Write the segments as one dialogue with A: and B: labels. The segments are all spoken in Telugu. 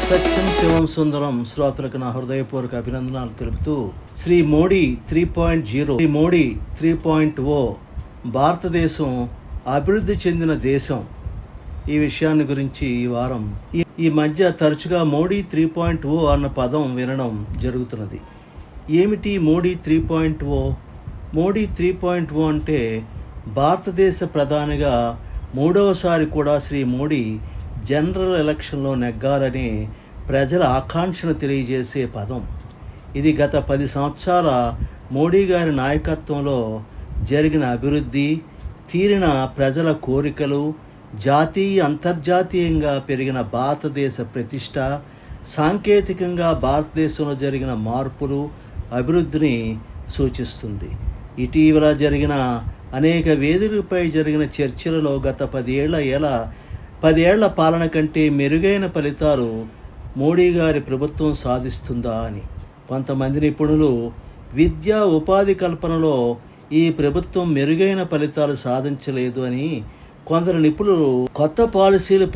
A: సత్యం శివం సుందరం శ్రోతలకు నా హృదయపూర్వక అభినందనలు తెలుపుతూ శ్రీ మోడీ 3.0 శ్రీ మోడీ 3.0 భారతదేశం అభివృద్ధి చెందిన దేశం. ఈ విషయాన్ని గురించి ఈ వారం ఈ మధ్య తరచుగా మోడీ 3.0 అన్న పదం వినడం జరుగుతున్నది. ఏమిటి మోడీ 3.0? మోడీ 3.0 అంటే భారతదేశ ప్రధానిగా మూడవసారి కూడా శ్రీ మోడీ జనరల్ ఎలక్షన్లో నెగ్గాలని ప్రజల ఆకాంక్షను తెలియజేసే పదం. ఇది గత 10 సంవత్సరాల మోడీ గారి నాయకత్వంలో జరిగిన అభివృద్ధి, తీరిన ప్రజల కోరికలు, జాతీయ అంతర్జాతీయంగా పెరిగిన భారతదేశ ప్రతిష్ట, సాంకేతికంగా భారతదేశంలో జరిగిన మార్పులు, అభివృద్ధిని సూచిస్తుంది. ఇటీవల జరిగిన అనేక వేదికలపై జరిగిన చర్చలలో గత 10 ఏళ్ల పాలన కంటే మెరుగైన ఫలితాలు మోడీ గారి ప్రభుత్వం సాధిస్తుందా అని. కొంతమంది నిపుణులు విద్యా ఉపాధి కల్పనలో ఈ ప్రభుత్వం మెరుగైన ఫలితాలు సాధించలేదు అని, కొందరు నిపుణులు కొత్త పాలసీలు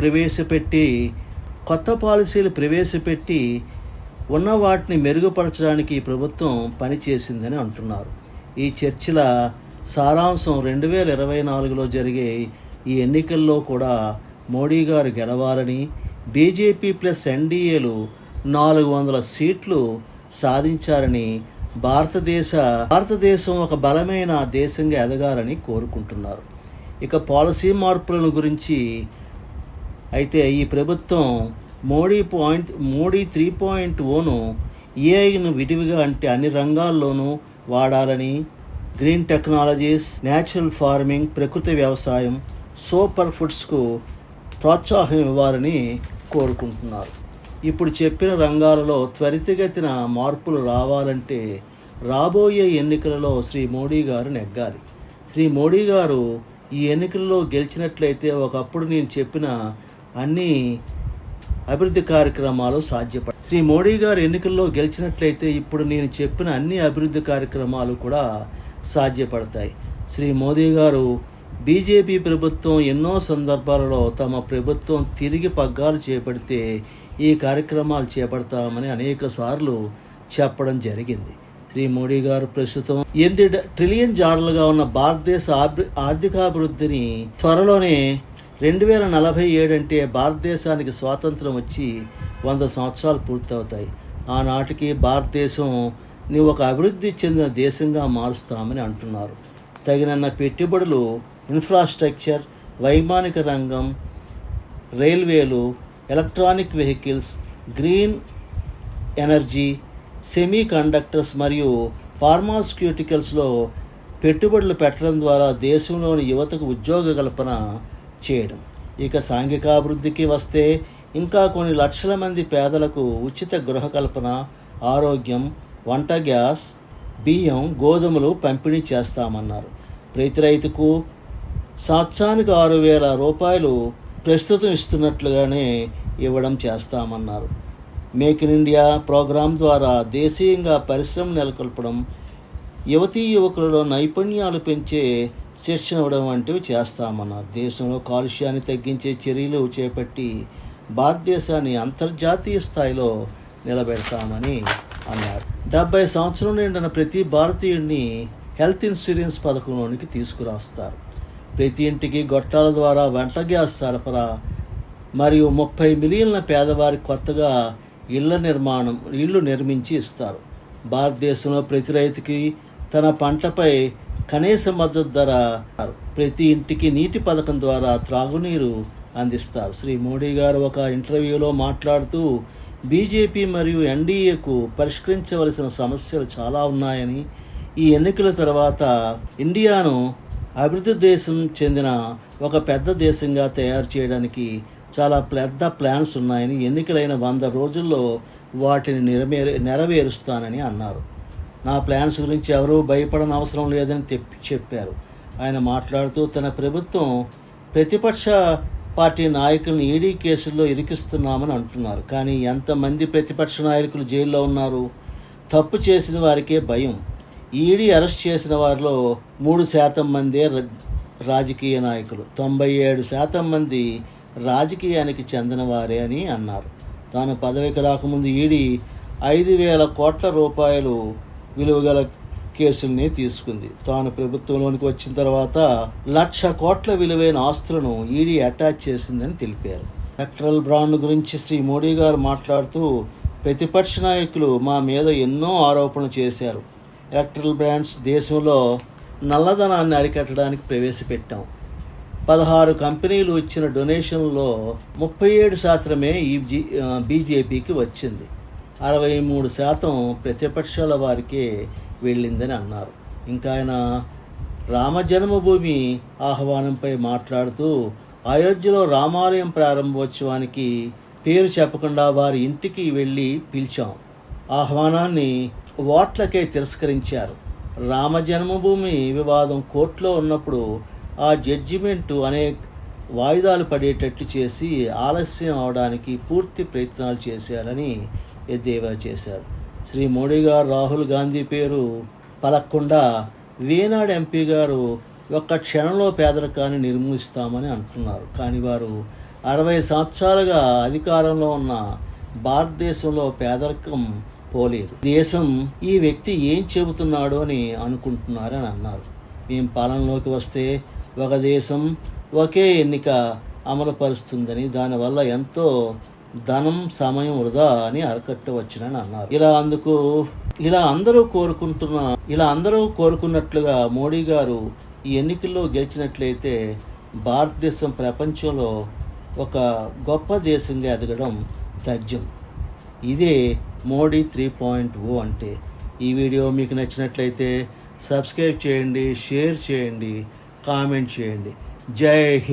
A: ప్రవేశపెట్టి ఉన్న వాటిని మెరుగుపరచడానికి ఈ ప్రభుత్వం పనిచేసిందని అంటున్నారు. ఈ చర్చల సారాంశం 2024లో జరిగే ఈ ఎన్నికల్లో కూడా మోడీ గారు గెలవాలని, బీజేపీ ప్లస్ ఎన్డీఏలు 400 సీట్లు సాధించారని, భారతదేశం ఒక బలమైన దేశంగా ఎదగాలని కోరుకుంటున్నారు. ఇక పాలసీ మార్పులను గురించి అయితే ఈ ప్రభుత్వం మోడీ 3.0ను ఏఐను విడివిగా అంటే అన్ని రంగాల్లోనూ వాడాలని, గ్రీన్ టెక్నాలజీస్, న్యాచురల్ ఫార్మింగ్, ప్రకృతి వ్యవసాయం, సూపర్ ఫుడ్స్కు ప్రోత్సాహం ఇవ్వాలని కోరుకుంటున్నారు. ఇప్పుడు చెప్పిన రంగాలలో త్వరితగతిన మార్పులు రావాలంటే రాబోయే ఎన్నికలలో శ్రీ మోడీ గారు నెగ్గాలి. శ్రీ మోడీ గారు ఈ ఎన్నికల్లో గెలిచినట్లయితే ఒకప్పుడు నేను చెప్పిన అన్ని అభివృద్ధి కార్యక్రమాలు సాధ్యపడతాయి. శ్రీ మోడీ గారు ఎన్నికల్లో గెలిచినట్లయితే ఇప్పుడు నేను చెప్పిన అన్ని అభివృద్ధి కార్యక్రమాలు కూడా సాధ్యపడతాయి. శ్రీ మోదీ గారు బీజేపీ ప్రభుత్వం ఎన్నో సందర్భాలలో తమ ప్రభుత్వం తిరిగి పగ్గాలు చేపడితే ఈ కార్యక్రమాలు చేపడతామని అనేక సార్లు చెప్పడం జరిగింది. శ్రీ మోడీ గారు ప్రస్తుతం $8 ట్రిలియన్ ఉన్న భారతదేశ ఆర్థికాభివృద్ధిని త్వరలోనే 2047 అంటే భారతదేశానికి స్వాతంత్రం వచ్చి 100 సంవత్సరాలు పూర్తవుతాయి. ఆనాటికి భారతదేశం ఒక అభివృద్ధి చెందిన దేశంగా మారుస్తామని అంటున్నారు. తగినన్న పెట్టుబడులు, ఇన్ఫ్రాస్ట్రక్చర్, వైమానిక రంగం, రైల్వేలు, electronic vehicles, green energy, semi conductors మరియు ఫార్మాస్యూటికల్స్లో పెట్టుబడులు పెట్టడం ద్వారా దేశంలోని యువతకు ఉద్యోగ కల్పన చేయడం. ఇక సాంఘికాభివృద్ధికి వస్తే ఇంకా కొన్ని లక్షల మంది పేదలకు ఉచిత గృహ కల్పన, ఆరోగ్యం, వంట గ్యాస్, బియ్యం, గోధుమలు పంపిణీ చేస్తామన్నారు. ప్రతి రైతుకు సంవత్సరానికి ₹6,000 ప్రస్తుతం ఇస్తున్నట్లుగానే ఇవ్వడం చేస్తామన్నారు. మేక్ ఇన్ ఇండియా ప్రోగ్రాం ద్వారా దేశీయంగా పరిశ్రమలు నెలకొల్పడం, యువకులలో నైపుణ్యాలు పెంచే శిక్షణ ఇవ్వడం వంటివి చేస్తామన్నారు. దేశంలో కాలుష్యాన్ని తగ్గించే చర్యలు చేపట్టి భారతదేశాన్ని అంతర్జాతీయ స్థాయిలో నిలబెడతామని అన్నారు. 70 సంవత్సరం నిండిన ప్రతి భారతీయుడిని హెల్త్ ఇన్సూరెన్స్ పథకంలోనికి తీసుకురాస్తారు. ప్రతి ఇంటికి గొట్టాల ద్వారా వంట గ్యాస్ సరఫరా మరియు 30 మిలియన్ల పేదవారికి కొత్తగా ఇళ్లు నిర్మించి ఇస్తారు. భారతదేశంలో ప్రతి రైతుకి తన పంటపై కనీస మద్దతు ధర, ప్రతి ఇంటికి నీటి పథకం ద్వారా త్రాగునీరు అందిస్తారు. శ్రీ మోడీ గారు ఒక ఇంటర్వ్యూలో మాట్లాడుతూ బీజేపీ మరియు ఎన్డీఏకు పరిష్కరించవలసిన సమస్యలు చాలా ఉన్నాయని, ఈ ఎన్నికల తర్వాత ఇండియాను అభివృద్ధి దేశం చెందిన ఒక పెద్ద దేశంగా తయారు చేయడానికి చాలా పెద్ద ప్లాన్స్ ఉన్నాయని, ఎన్నికలైన 100 రోజుల్లో వాటిని నెరవేరుస్తానని అన్నారు. నా ప్లాన్స్ గురించి ఎవరూ భయపడని అవసరం లేదని చెప్పారు. ఆయన మాట్లాడుతూ తన ప్రభుత్వం ప్రతిపక్ష పార్టీ నాయకులను ఈడీ కేసుల్లో ఇరికిస్తున్నామని అంటున్నారు. కానీ ఎంతమంది ప్రతిపక్ష నాయకులు జైల్లో ఉన్నారు? తప్పు చేసిన వారికే భయం. ఈడీ అరెస్ట్ చేసిన వారిలో 3% మందే రాజకీయ నాయకులు, 97% మంది రాజకీయానికి చెందిన వారే అని అన్నారు. తాను పదవికి రాకముందు ఈడీ 5,000 కోట్ల రూపాయలు విలువగల కేసుల్ని తీసుకుంది. తాను ప్రభుత్వంలోనికి వచ్చిన తర్వాత 1,00,000 కోట్ల విలువైన ఆస్తులను ఈడీ అటాచ్ చేసిందని తెలిపారు. ఎలక్టరల్ బాండ్ గురించి శ్రీ మోడీ గారు మాట్లాడుతూ, ప్రతిపక్ష నాయకులు మా మీద ఎన్నో ఆరోపణలు చేశారు. ఎలక్టరల్ బాండ్స్ దేశంలో నల్లధనాన్ని అరికట్టడానికి ప్రవేశపెట్టాం. 16 కంపెనీలు ఇచ్చిన డొనేషన్లో 37% ఈ బీజేపీకి వచ్చింది. 63% ప్రతిపక్షాల వారికే వెళ్ళిందని అన్నారు. ఇంకా ఆయన రామ జన్మభూమి ఆహ్వానంపై మాట్లాడుతూ, అయోధ్యలో రామాలయం ప్రారంభోత్సవానికి పేరు చెప్పకుండా వారి ఇంటికి వెళ్ళి పిలిచాం. ఆహ్వానాన్ని ఓట్లకే తిరస్కరించారు. రామ జన్మభూమి వివాదం కోర్టులో ఉన్నప్పుడు ఆ జడ్జిమెంటు అనేక వాయిదాలు పడేటట్లు చేసి ఆలస్యం అవడానికి పూర్తి ప్రయత్నాలు చేశారని ఎద్దేవా చేశారు. శ్రీ మోడీ గారు రాహుల్ గాంధీ పేరు పలకకుండా వేనాడు ఎంపీ గారు ఒక్క క్షణంలో పేదరికాన్ని నిర్మూలిస్తామని అంటున్నారు. కానీ వారు 60 సంవత్సరాలుగా అధికారంలో ఉన్న భారతదేశంలో పేదరికం పోలేదు. దేశం ఈ వ్యక్తి ఏం చెబుతున్నాడో అని అనుకుంటున్నారని అన్నారు. మేము పాలనలోకి వస్తే ఒక దేశం ఒకే ఎన్నిక అమలుపరుస్తుందని, దానివల్ల ఎంతో ధనం సమయం వృధా అని అరికట్టవచ్చునని అన్నారు. ఇలా అందరూ కోరుకున్నట్లుగా మోడీ గారు ఈ ఎన్నికల్లో గెలిచినట్లయితే భారతదేశం ప్రపంచంలో ఒక గొప్ప దేశంగా ఎదగడం తథ్యం. ఇదే మోడీ 3.0 అంటే. ఈ వీడియో మీకు నచ్చినట్లయితే సబ్స్క్రైబ్ చేయండి, షేర్ చేయండి, కామెంట్ చేయండి. జై హింద్.